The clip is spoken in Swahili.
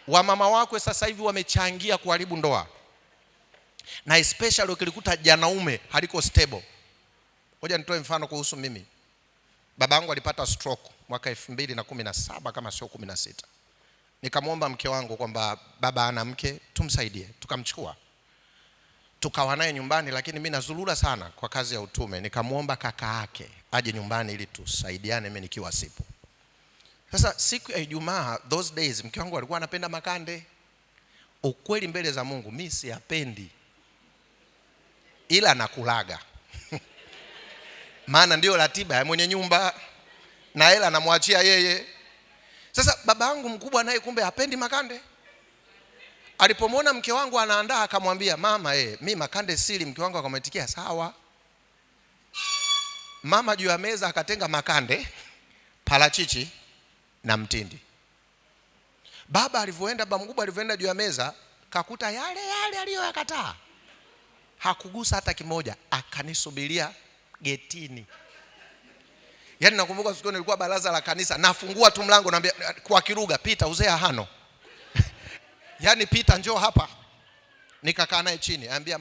Wamama wako sasa hivi wamechangia kuharibu ndoa, na especially ukilikuta janaume haliko stable. Ngoja nitoe mfano kuhusu mimi. Babangu alipata stroke mwaka 2017 kama sio 16. Nikamwomba mke wangu kwamba baba ana mke, tumsaidie. Tukamchukua, tukawa naye nyumbani, lakini mimi nazulula sana kwa kazi ya utume. Nikamwomba kaka yake aje nyumbani ili tusaidiane mimi nikiwa sipo. Sasa siku ya Ijumaa, those days mke wangu alikuwa anapenda makande. Ukweli mbele za Mungu mimi siyapendi, ila nakulaga maana ndio ratiba ya mwenye nyumba na hela anamwachia yeye. Sasa baba yangu mkubwa naye kumbe hapendi makande. Alipomwona mke wangu anaandaa akamwambia, mama mimi makande sili. Mke wangu akamwitikia sawa. Mama juu ya meza akatenga makande, parachichi na mtindi. Baba alivyoenda, baba mkubwa alivyoenda juu ya meza kakuta yale aliyoyakataa. Hakugusa hata kimoja, akanisubiria getini. Yaani nakumbuka siku nilikuwa baraza la kanisa, nafungua tu mlango naambia kwa Kiruga, pita uzea hano. Yaani pita njoo hapa. Nikakaa naye chini, anambia